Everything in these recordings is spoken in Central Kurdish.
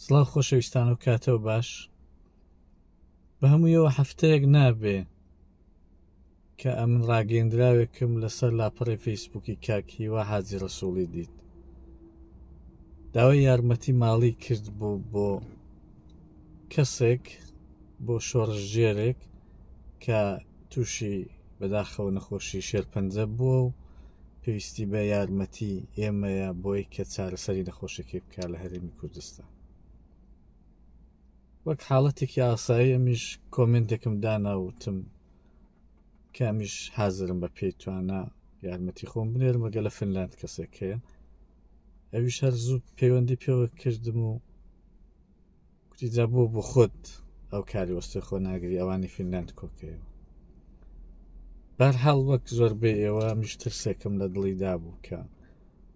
سڵاو خۆشەویستان و کاتەوە باش بە هەموویەوە هەفتەیەک نابێ کە ئەمن ڕاگەیەندراوێکم لەسەر لاپەڕی فەیسبووکی کاکیوە حاجی ڕەسووڵی دیت. داوای یارمەتی ماڵی کرد بوو بۆ کەسێک، بۆ شۆڕژێرێک کە تووشی بەداخەوە نەخۆشی شێرپەنجە بووە و پێویستی بە یارمەتی ئێمەیە بۆی کە چارەسەری نەخۆشەکەی بکات لە هەرێمی کوردستان. وەک حاڵەتێکی ئاسایی ئەمیش کۆمنتێکم داناوتم کە ئەمیش حازرم بە پێی توانە یارمەتی خۆم بنێرم ئەگە لە فنلاند کەسێک هەیە. ئەویش هەر زوو پەیوەندی پێوە کردم و کوتی جا بۆ خۆت ئەو کاری وەستەی خۆ ناگری، ئەوانی فنلاند کۆکەیەوە. بەرحاڵ وەک زۆربەی ئێوە میش ترسێکم لە دڵی دابوو کە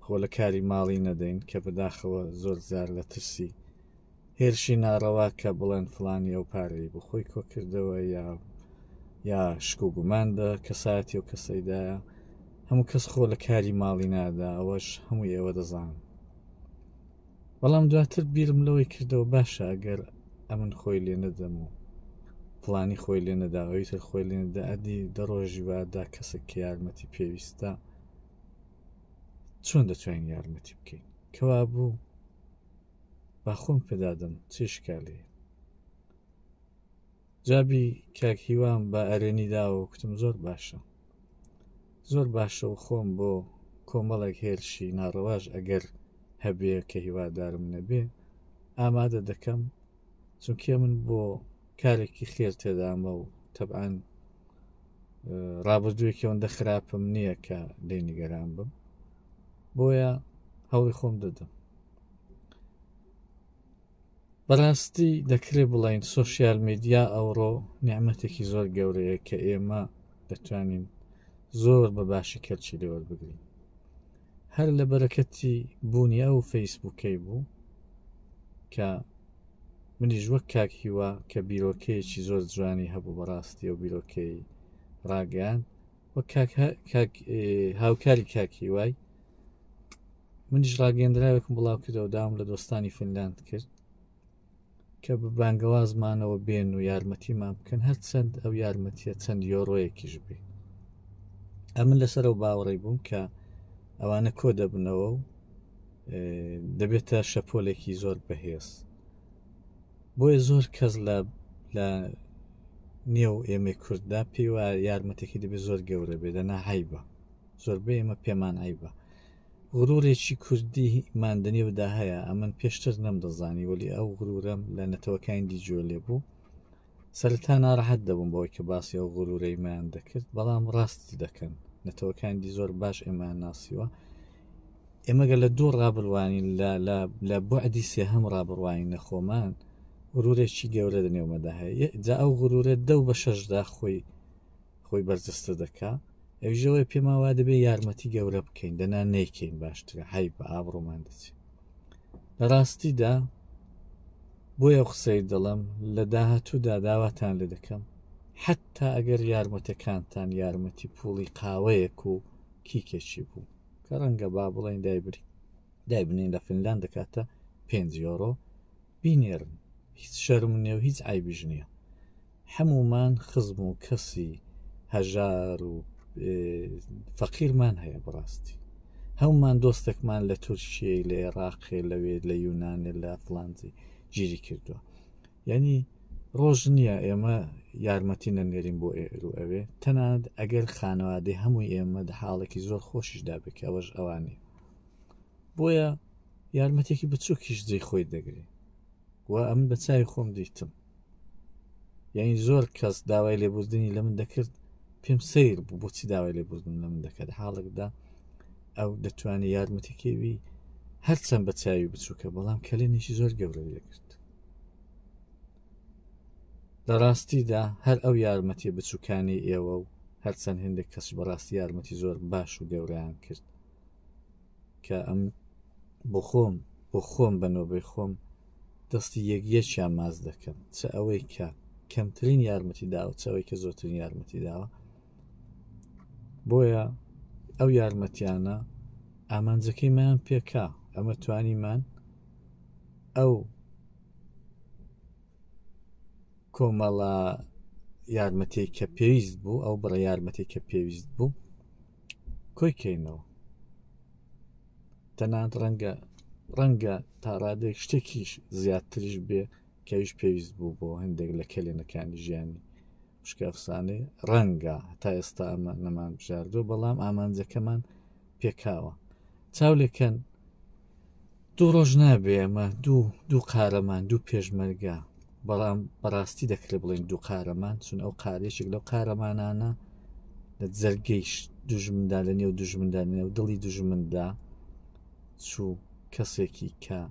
خۆ لە کاری ماڵی نەدەین، کە بەداخەوە زۆر جار لە ترسی هێرشی ناڕەوا کە بڵێن فڵانی ئەو پارەی بۆ خۆی کۆکردەوە یا شک و گوماندا کەساتی و کەسەیدایە. هەموو کەس خۆ لە کاری ماڵی نادا، ئەوەش هەمووی ئێوە دەزانن. بەڵام دواتر بیرم لەوەی کردەوە باشە ئەگەر ئەمن خۆی لێ نەدەم و فڵانی خۆی لێ نەدا، ئەوی تر خۆی لێ نەدا، ئەدی دەڕۆژی وادا کەسێک کە یارمەتی پێویستە چۆن دەتوانین یارمەتی بکەین؟ کەوا بوو با خۆم پێدادەم چی شکالێ. جابی کاک هیوام بە ئەرێنی داوە و کوتم زۆر باشە، زۆر باشە و خۆم بۆ کۆمەڵێک هێرشی ناڕەواش ئەگەر هەبێ کە هیوادارم نەبێ ئامادە دەکەم، چونکە من بۆ کارێکی خێر تێدامە و تەبعاً ڕابردوویەکی ئەوەندە خراپم نییە کە لێ نیگەران بم، بۆیە هەوڵی خۆم دەدەم. بەڕاستی دەکرێت بڵین سۆشیال میدیا ئەوڕۆ نیعمەتێکی زۆر گەورەیە کە ئێمە دەتوانین زۆر بە باشی کەلچی لێوەربگرین. هەر لە بەرەکەتی بوونی ئەو فەیسبووکەی بوو کە منیش وەک کاک هیوا کە بیرۆکەیەکی زۆر جوانی هەبوو بەڕاستی ئەو بیرۆکەی ڕاگەیان، وەک هاوکاری کاک هیوای منیش ڕاگەیەندراوێکم بڵاو کردەوە، داوام لە دۆستانی فنلاند کرد کە بە بانگەوازمانەوە بێن و یارمەتیمان بکەن، هەر چەند ئەو یارمەتیە چەند یۆڕۆیەکیش بێ. ئەمن لەسەر ئەو باوەڕی بووم کە ئەوانە کۆ دەبنەوە و دەبێتە شەپۆلێکی زۆر بەهێز. بۆیە زۆر کەس لە نێو ئێمە کورددا پێی وایە یارمەتێکی دەبێت زۆر گەورە بێ، دەنا عیبە، زۆربەی ئێمە پێمان عیبە. غرورێکی کوردی ماندنیەوەدا هەیە، ئەمن پێشتر نەمدەزانی، وەلی ئەو غرورەم لە نەتەوەکانی دیجۆ لێ بوو. سەرەتا ناڕەحەت دەبووم بۆی کە باسی ئەو غرورەی مان دەکرد، بەڵام ڕاستی دەکەن نەتەوەکانی زۆر باش ئێمان ناسیوە. ئێمەگە لە دوو ڕابڕوانین لە بوعدی سێهەم ڕابڕوانین نەخۆمان، غرورێکی گەورە دەنێومەدا هەیە. جا ئەو غرورێت 10/6 خۆی بەرجەستە دەکا، ئەوژەوەی پێما وا دەبێ یارمەتی گەورە بکەین، دەنا نەیکەین باشترە، هەی بە ئابڕۆمان دەچێت. لە ڕاستیدا بۆیە قسەی دڵم لە داهاتوودا داواتان لێ دەکەم، حتا ئەگەر یارمەتەکانتان یارمەتی پوڵی قاوەیەک و کیکێکی بوو کە ڕەنگە با بڵێن دایبنین لە فنلاند دەکاتە 5 یۆڕۆ، بینێرن، هیچ شەرم نییە و هیچ عیبیش نییە. هەمومان خزم و کەسی هەژار و فەقیرمان هەیە، بەڕاستی هەمومان دۆستێکمان لە تورکیە، لە عێراقێ، لەوێ لە یونانێ، لە فڵانجی گیری کردووە. یعنی ڕۆژ نییە ئێمە یارمەتی نەنێرین بۆ ئێرو ئەوێ، تەنانەت ئەگەر خانەوادەی هەمووی ئێمە لە حاڵێکی زۆر خۆشیشدا بکە، ئەوەش ئەوانێ. بۆیە یارمەتێکی بچووکیش جێی خۆی دەگری و ئەم بە چاوی خۆم دیتم. یعنی زۆر کەس داوای لێبوردنی لە من دەکرد، پێم سیر بوو بۆچی داوای لێبوردن لە من دەکات، حاڵێکدا ئەو دەتوانێت یارمەتێکێوی هەرچەند بە چاوی بچووکە، بەڵام کەلێنێکی زۆر گەورە لێکرد. لە ڕاستیدا هەر ئەو یارمەتی بچووکانی ئێوە و هەرچەند هێندێک کەس بەڕاستی یارمەتی زۆر باش و گەورەیان کرد کە ئەم بۆ خۆم بەنۆبەی خۆم دەستی یەکیان ماز دەکەم، چ ئەوەی کە کەمترین یارمەتی داوە، چ ئەوەی کە زۆرترین یارمەتی داوە. بۆیە ئەو یارمەتیانە ئامانجەکەی مایان پێکا، ئەمە توانیمان ئەو کۆمەڵە یارمەتی کە پێویست بوو ئەو بڕە یارمەتی کە پێویست بوو کۆی کەینەوە تەنانەت ڕەنگە تا ڕادێک شتێکیش زیاتریش بێ کەویش پێویست بوو بۆ هەندێک لە کەلێنەکانی ژیانی شکە ئەفسانەی ڕەنگە تا ئێستا ئەمە نەمان بژاردووە بەڵام ئامانجەکەمان پێکاوە چاولێکەن دوو ڕۆژ نابێ ئەمە دوو قارەمان دوو پێشمەرگە بەڵام بەڕاستی دەکرێت بڵێن دوو قارەمان چون ئەو قارێکێک لەو قارەمانانە لە جەرگەی دوژمندا لە نێو دوژمندا لە نێو دڵی دوژمندا چوو کەسێکی کە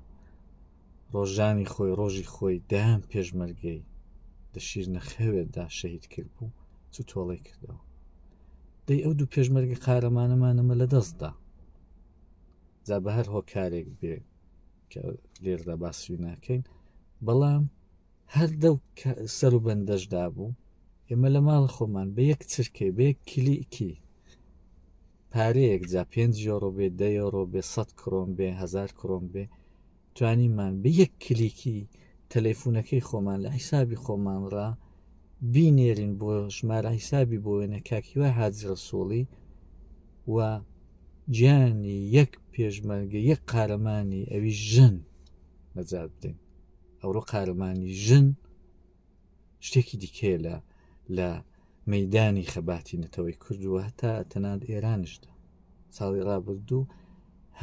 ڕۆژانی خۆی ڕۆژی خۆی دایان پێشمەرگەی لە شیرنەخەوێتدا شەهید کرد بوو چوو تۆڵەی کردەوە دەی ئەو دوو پێشمەرگە قارەمانەمانەمە لە دەستدا جا بە هەر هۆکارێک بێ کە لێردا باسوی ناکەین بەڵام هەر دەو سەر و بەندەشدا بوو ئێمە لە ماڵ خۆمان بە یەک چرکێ بە یەک کلیکی پارەیەک جا 5 یۆرۆ بێ 10 یۆرۆ بێ 100 کڕۆم بێ 1000 کڕۆم بێ توانیمان بە یەک کلیکی تەلەیفونەکەی خۆمان لە حیسابی خۆمانڕا بینێرین بۆ ژمارە حیسابی بۆ وێنە کاکیوای حاجی ڕەسوڵی و گیانی یەک پێشمەرگە یەک قارەمانی ئەوی ژن نەجات بدەین ئەوڕۆ قارەمانی ژن شتێکی دیکەیە لە مەیدانی خەباتی نەتەوەی کردووە هەتا تەنانەت ئێرانشدا ساڵی ڕابردوو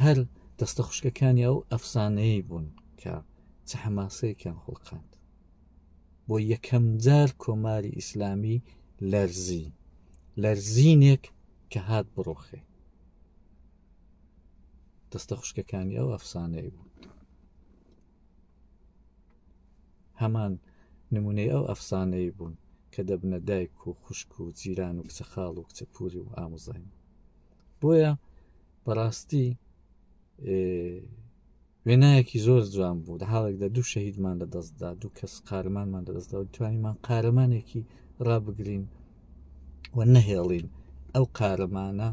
هەر دەستە خوشکەکانی ئەو ئەفسانەیە بوون کە چه حەماسەیەکیان خوڵقاند بۆ یەکەم جار کۆماری ئیسلامی لەرزینێک کە هات بڕۆخێ دەستە خوشکەکانی ئەو ئەفسانەیە بوون هەمان نمونەی ئەو ئەفسانەیە بوون کە دەبنە دایک و خوشک و جیران و کچە خاڵ و کچە پووری و ئامۆزاین بۆیە بەڕاستی وێنایەکی زۆر جوان بوو لە حاڵێکدا دوو شەهیدمان لە دەستدا دوو کەس قارەمانمان لە دەستدا و توانیمان قارەمانێکی ڕابگرین و نەهێڵین ئەو قارەمانە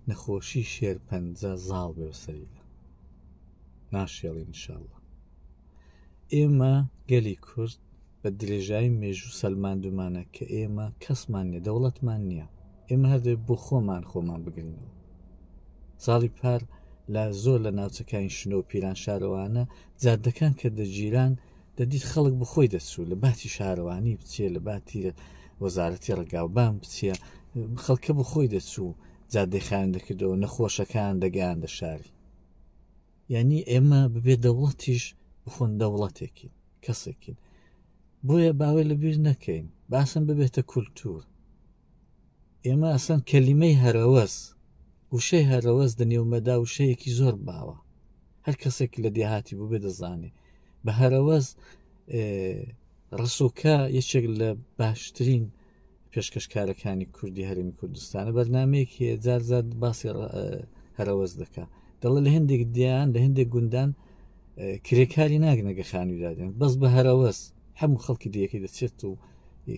نەخۆشی شێرپەنجە زاڵ بێ سەریدا ناشێڵین ئینشاڵڵا ئێمە گەلی کورد بە درێژایی مێژوو سەلماندومانە کە ئێمە کەسمان نیە دەوڵەتمان نییە ئێمە هەردێک بۆ خۆمان بگرینەوە ساڵی پار لە زۆر لە ناوچەکانی شنۆ و پیران شارەوانە جادەکان کە دەگیران دەدیت خەڵک بخۆی دەچوو لە باتی شارەوانی بچێ لە باتی وەزارەتی ڕێگاوبان بچێ خەڵکە بخۆی دەچوو جادەی خایان دەکردەوە نەخۆشەکان دەگەیان دە شاری یعنی ئێمە ببێ دەوڵەتیش بخۆن دەوڵەتێکی کەسێکین بۆیە باوەی لەبیر نەکەین باسم ببێتە کولتور ئێمە ئەسەن کەلیمەی هەرەوەز وشەی هەرەوەز دەنێومەدا وشەیەکی زۆر باوە هەر کەسێک لە دێهاتی بوو بێ دەزانێ بە هەرەوەز ڕسووکە یەکێک لە باشترین پێشکەشکارەکانی کوردی هەرێمی کوردستانە بەرنامەیەکی جارجار باسی هەرەوەز دەکا دەڵێ لە هەندێک دییان لە هەندێک گوندان کرێکاری ناگنەگە خانوویدادێن بەس بە هەرەوەز هەموو خەڵکی دیەکەی دەچێت و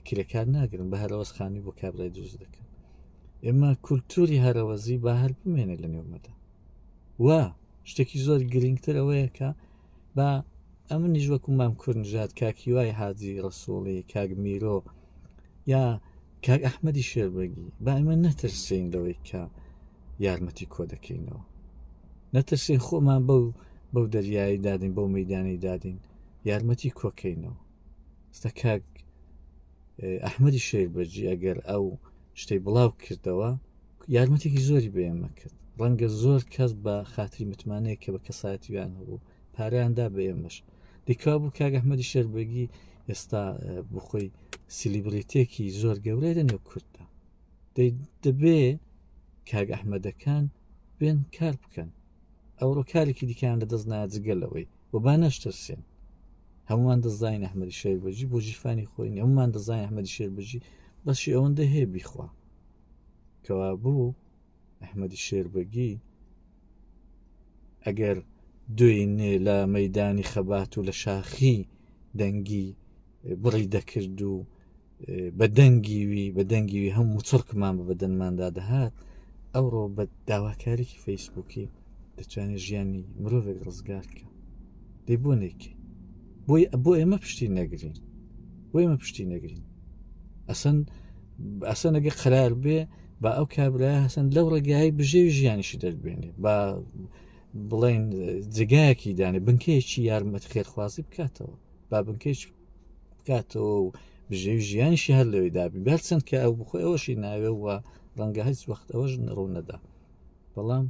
کرێکار ناگرن بە هەرەوەز خانی بۆ کابرای دروست دەکەن ئێمە کولتوری هەرەوەزی با هەر بمێنێت لە نێومەدا وا شتێکی زۆر گرنگتر ئەوەیە کە بە ئەمنیش وەکو مام کوورنژاد کاکیوای حاجی ڕەسوڵی کاک میرۆ یا کاک ئەحمەدی شێربەگی با ئێمە نەترسین لەوەی کە یارمەتی کۆ دەکەینەوە نەترسین خۆمان بەو دەریایی دادین بەو مەیدانی دادین یارمەتی کۆکەینەوە ستا کاک ئەحمەدی شێربەجی ئەگەر ئەو شتەی بڵاو کردەوە یارمەتێکی زۆری بە ئێمە کرد ڕەنگە زۆر کەس بە خاتری متمانەیە کە بە کەسایەتیان هەبوو پارەیاندا بە ئێمەش دیکا بوو کاک ئەحمەدی شێربەگی ئێستا بخۆی سیلیبریتێکی زۆر گەورەی لەنێو کورددا دەبێ کاک ئەحمەدەکان بێن کار بکەن ئەوڕۆ کارێکی دیکەیان لە دەست ناجگەلەوەی و با نەشترسێن هەمومان دەزانین ئەحمەدی شێربەجی بۆ ژیفانی خۆی هەمومان دەزانین ئەحمەدی شێربەجی بەشی ئەوەندە هەیە بیخوا کەوا بوو ئەحمەدی شێربەگی ئەگەر دوێنێ لە مەیدانی خەبات و لە شاخی دەنگی بڕی دەکرد و بە دەنگیوی هەموو چڕکمان بە بەدەنماندا دەهات ئەوڕۆ بە داواکارێکی فەیسبووکی دەتوانێت ژیانی مرۆڤێک ڕزگار بکە دەی بۆ نێکی بۆ ئێمە پشتی نەگرین وێمە پشتی نەگرین ئەسەن ئەگە قرار بێ با ئەو کابرای هەسەن لەو ڕێگای بژێوی ژیانیشی دەربێنێ با بڵێن جگایەکی دانێ بنکەیەکی یارمەت خێرخوازی بکاتەوە با بنکەیەک بکاتەوە و بژێوی ژیانیشی هەر لەوەی دابی بەرچەند کە ئەو بخۆی ئەوەشی ناوێ وە ڕەنگە هیچ وەخت ئەوەش ڕوو نەدا بەڵام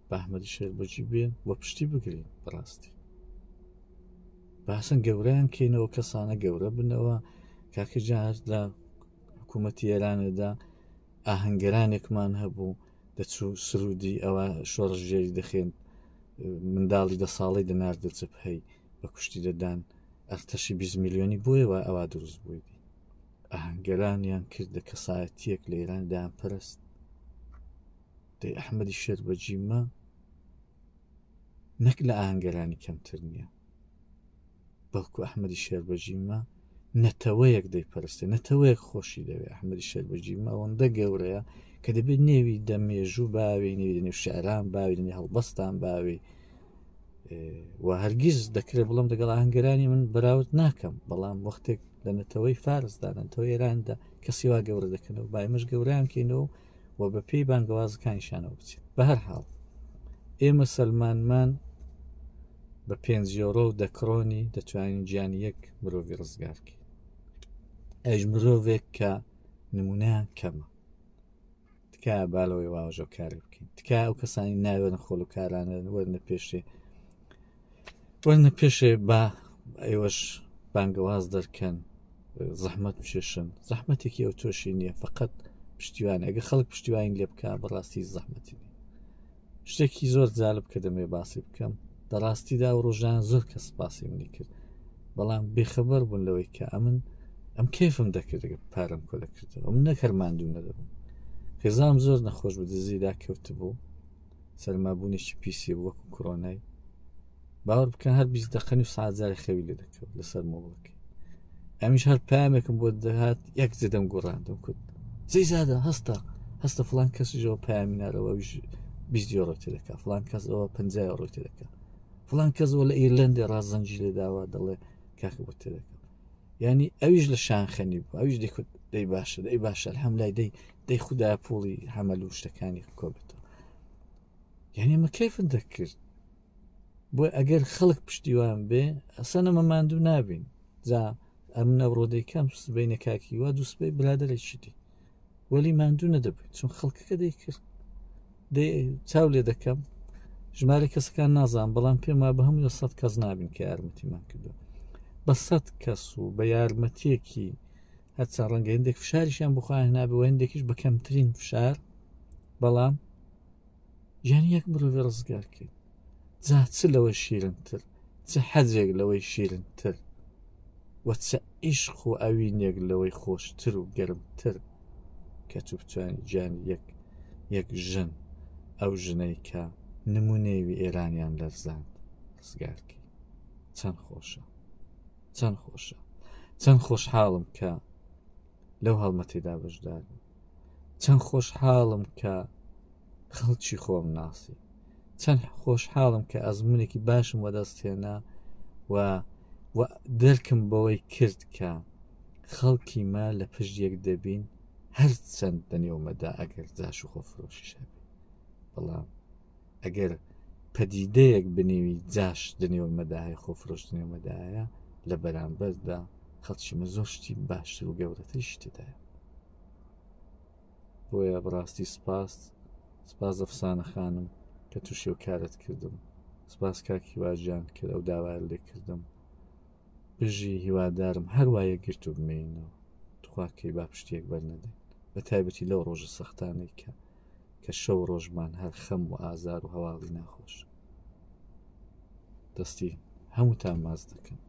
بە ئەحمەدی شێربەجی بێن وە پشتی بگرین بەڕاستی باسن گەورەیان کەینەوە کەسانە گەورە بنەوە کاکە جار لە حکوومەتی ئێرانەدا ئاهەنگەرانێکمان هەبوو دەچوو سرودی ئەوە شۆڕژێری دەخێن منداڵی 10 ساڵەی دەناردە جەبهەی بە کوشتی دەدان ئەرتەشی 20 میلیۆنی بۆیەوە ئەوە دروست بوویدی ئاهەنگەرانیان کرد لە کەسایەتیەک لە ئێران دایان پەرست دەی ئەحمەدی شێربەجیمە نەک لە ئاهەنگەرانی کەمتر نییە بەڵکو ئەحمەدی شێربەجیمە نەتەوەیەک دەیپەرستێ نەتەوەیەک خۆشی دەوێت ئەحمەدی شێربەجیمە ئەوەندە گەورەیە کە دەبێت نێوی دەمێژوو باوی نێوی دەنێو شعران باوی دەنێ هەڵبەستان باوی و هەرگیز دەکرێت بڵم لەگەڵ ئاهەنگەرانی من بەراورد ناکەم بەڵام وەختێک لە نەتەوەی فارسدا نەتەوەی ئێراندا کەسی وا گەورە دەکەنەوە بایمەش گەورەیان کەینەوە و بە پێی بانگەوازەکانیشانەوە بچێت بە هەر حاڵ ئێمە سەلمانمان بە 5 یۆرۆ و دەکڕۆنی دەتوانین گیانی یەک مرۆڤی ڕزگارکەین ئەویش مرۆڤێک کە نمونەیان کەمە تکایە بالەوەی واژە کاری بکەین تکایە ئەو کەسانی ناوێنە خۆڵوکارانە وەرنە پێشێ با ئێوەش بانگەواز دەرکەن زەحمەت بچێشن زەحمەتێکی ئەو تۆشی نییە فقط پشتیوانە ئەگە خەڵک پشتیوانی لێ بکە بەڕاستی زەحمەتی نیە شتێکی زۆر جالب کە دەمێ باسی بکەم لە ڕاستیدا و ڕۆژان زۆر کەس باسی منی کرد بەڵام بێخەبەر بوون لەوەی کە ئەم کێفم دەکرد پارەم کۆ دەکردەوە ئەم نەکەرماندوو نەدەبوو خێزام زۆر نەخۆش بە دزیدا کەوت بوو سەرمابوونێکی پیسی وەکو کۆڕۆنای باوەڕ بکەن هەر 20 دقەنی و ساعتجاری خەوی لێ دەکەوت لەسەر مۆڵەکەی ئەمیش هەر پامێکم بۆ دەهات یەک جدەم گۆڕاندەم کورد زەیزادە هەستە فڵان کەسیژەوە پامی نارەوە 20 یۆرۆ تێ دەکات فڵان کەس ئەوە 50 یۆرۆ تێ دەکات فڵان کەسەوە لە ئیرلەندی ڕازەنجی لێ داوا دەڵێ کاکە بۆ تێ دەکات یعنی ئەویش لە شانخەنی بوو ئەویش دەیکوت دەی باشە هەملای دەی خوددا پۆڵی هەمەل و شتەکانی کۆبێتەوە یعنی ئەمە کەیفن دەکرد بۆ ئەگەر خەڵک پشتیوان بێ ئەسەنە مەماندوو نابین جا ئەم نەڕۆ دەیکەم سبەینە کاکی وا دووسبەی برادەرێکی دی وەلی ماندوو نەدەبێت چون خەڵکەکە دەیکرد چاو لێ دەکەم ژمارە کەسەکان نازان بەڵام پێم وا بە هەموو 100 کەس نابین کە یارمەتیمان کردو بە 100 کەس و بە یارمەتیەکی هەرچەند ڕەنگە هەندێک فشاریشیان بخواین نابێ و هەندێکیش بە کەمترین فشار بەڵام ژیانی یەک مرۆڤی ڕزگارکەین جا چ لەوەی شیرنتر چ حەجێک لەوەی شیرنتر و چە عیشق و ئەوینێک لەوەی خۆشتر و گەرمتر کە تو بتوانانی گیانی یەک ژن ئەو ژنەی کە نمونەیەوی ئێرانیان لەرزاند ڕزگارکەی چەند خۆشە چەند خۆشحاڵم کە لەو هەڵمەتیدا بەشدارم چەند خۆشحاڵم کە خەڵکی خۆم ناسی چەند خۆشحاڵم کە ئەزمونێکی باشم وەدەستێنا و دەرکم بەوەی کرد کە خەڵکی ما لە پشت یەک دەبین هەر چەند دەنێومەدا ئەگەر جاش و خۆفرۆشیش هەبێ بەڵام ئەگەر پەدیدەیەک بنێوی جاش دەنێومەداهەیە خۆفرۆش دەنێومەدایە لە بەرامبەردا خەڵکیمە زۆر شتی باشتر و گەورەتری شتێدایە بۆیە بەڕاستی سپاس ئەفسانە خانم کە تووشی و کارت کردم سپاس کاکی واژیان کرد ئەو داوای لێ کردم بژی هیوادارم هەروایە گرت و بمێنەوە تخواکەی با پشتێک بەرنەدەین بە تایبەتی لەو ڕۆژە سەختانەی کە شەو ڕۆژمان هەر خەم و ئازار و هەواڵی ناخۆش دەستی هەمووتان ماز دەکەن